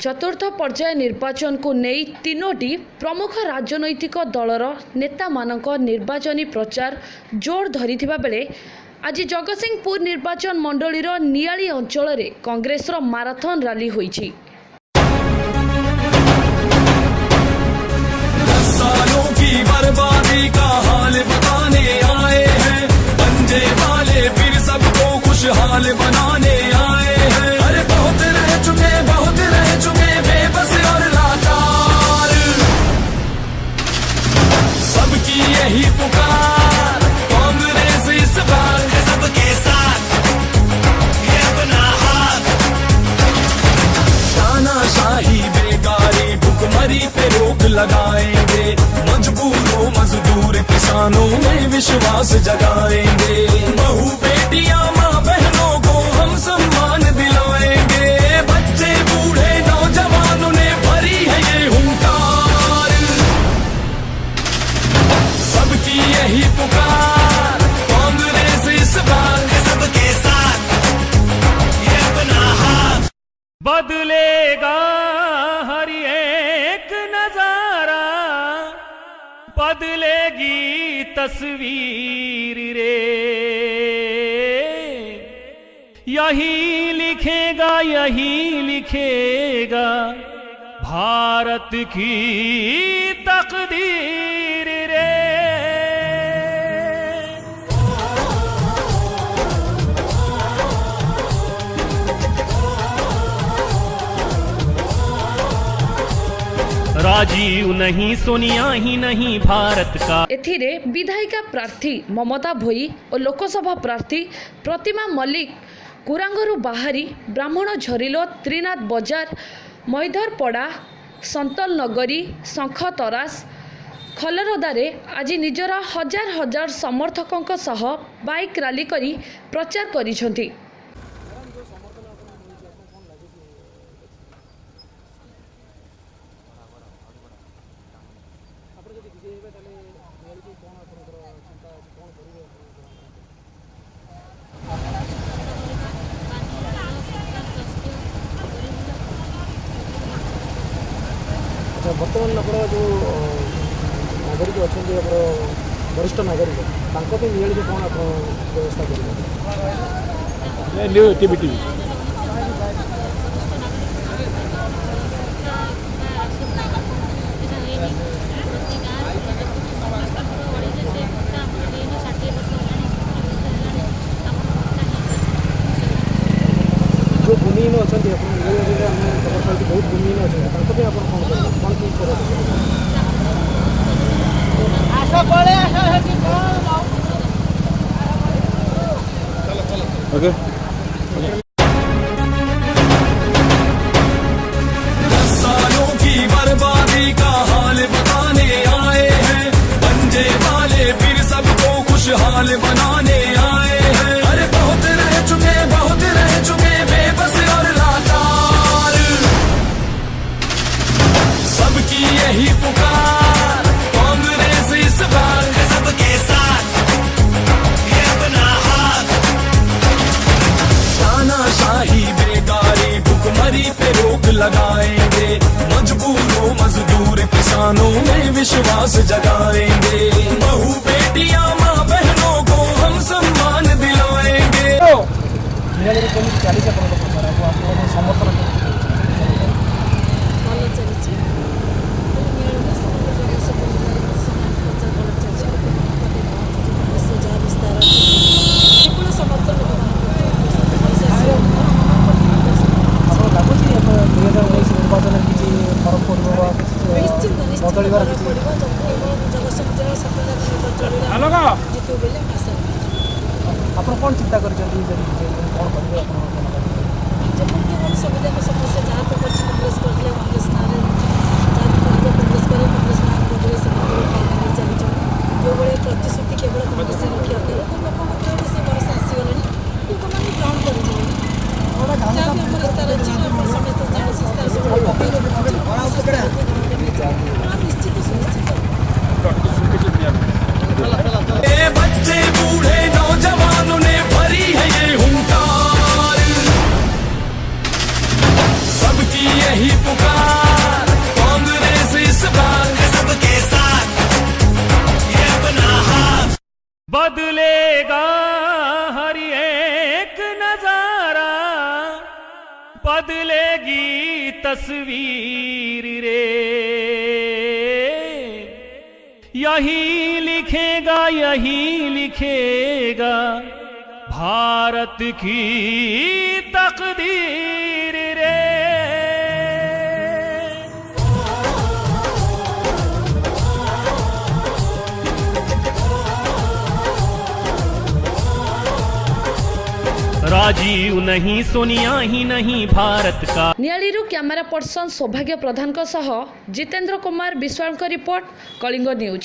चतुर्थ पर्याय निर्वाचन को नहीं तीनोटी प्रमुख राजनैतिक दलर नेता मानक निर्वाचनी प्रचार जोर धरिथिबा बेले आज जगतसिंहपुर निर्वाचन मंडलीर नियाली अंचल में कांग्रेस माराथन रैली होईछि। सालों की बर्बादी का हाल बताने आए हैं, पंजे वाले फिर सबको खुशहाल बनाने आए हैं। अरे बहुत रह चुके बेबस और लाचार, सबकी यही पुकार, कांग्रेस इस बार है सबके साथ, ये अपना हाथ। तानाशाही बेकारी भुखमरी पे रोक लगाएंगे, मजबूरों मजदूर किसानों में विश्वास जगाएंगे। बहू बेटियां माँ बहनों को हम सम्मान दिलाएंगे, बच्चे बूढ़े नौजवानों ने भरी है ये हुंकार। सबकी यही पुकार, कांग्रेस इस बार है सबके साथ, ये अपना हाथ। बदलेगा हर एक नजारा, बदलेगी तस्वीर रे, यही लिखेगा भारत की तकदीर रे। राजीव नहीं, सोनिया ही नहीं, भारत का। एथिरे विधायिका प्रार्थी ममता भोई और लोकसभा प्रार्थी प्रतिमा मल्लिक कुरांगरू बाहरी ब्राह्मण झरिलो, त्रिनाथ बजार, मैधरपड़ा, संतल नगरी, शंख तरास, खलरदारे आज निजर हजार हजार समर्थकों सह बाइक रैली करी प्रचार करिसेंती। बर्तमान आप जो नागरिक अच्छा वरिष्ठ नागरिक निजी कौन आप व्यवस्था करेंगे? जो भूमिहीन अच्छा बहुत भूमिहीन अच्छे आप कौन ओके। सालों की बर्बादी का हाल बताने आए हैं, पंजे वाले फिर सबको खुशहाल बनाने आए हैं। अरे बहुत रह चुके बेबस और लाचार, सबकी यही पुकार, कांग्रेस इस बार है सबके साथ, ये अपना हाथ। तानाशाही बेकारी भुखमरी पे रोक लगाएंगे, मजबूरों मजदूर किसानों में विश्वास जगाएंगे। बहू बेटियां माँ बहनों को हम सम्मान दिलाएंगे। समर्थन ଆପଣ କ'ଣ ଚିନ୍ତା କରିଛନ୍ତି କ'ଣ କରିବେ ଆପଣ? ଯେମିତି ସବୁଯାକ ସମସ୍ୟା ଯାହା ତ କରିଛି କଂଗ୍ରେସ କରିଥିଲେ, କଂଗ୍ରେସ ନାଁରେ ଯାହା କରିବେ କଂଗ୍ରେସ କରି କଂଗ୍ରେସ ନାଁ କରିବେ, ସେମାନେ ଖାଇକି ଚାଲିଛନ୍ତି। ଯେଉଁଭଳି ପ୍ରତିଶ୍ରୁତି କେବଳ କଂଗ୍ରେସ ରକ୍ଷା କରେ, ତ ଲୋକଙ୍କ ସେ ଭରସା ଆସିଗଲାଣି, ଲୋକମାନେ ଗ୍ରହଣ କରିଦେବେ। ଯାହା ବି ଆମର ଇସ୍ତାର ଅଛି, ଆମର ସମସ୍ତେ ଜାଣିଛି ଇସ୍ତାର ସବୁ ନିଶ୍ଚିତ ସୁନିଶ୍ଚିତ। बच्चे बूढ़े नौजवानों ने भरी है ये हुंकार, सबकी यही बदलेगी तस्वीर रे, यही लिखेगा भारत की तकदीर रे। राजीव नहीं, सोनिया ही नहीं, भारत का। नियालीरू कैमरा पर्सन सौभाग्य प्रधान जितेंद्र कुमार विश्वाल रिपोर्ट, कलिंग न्यूज।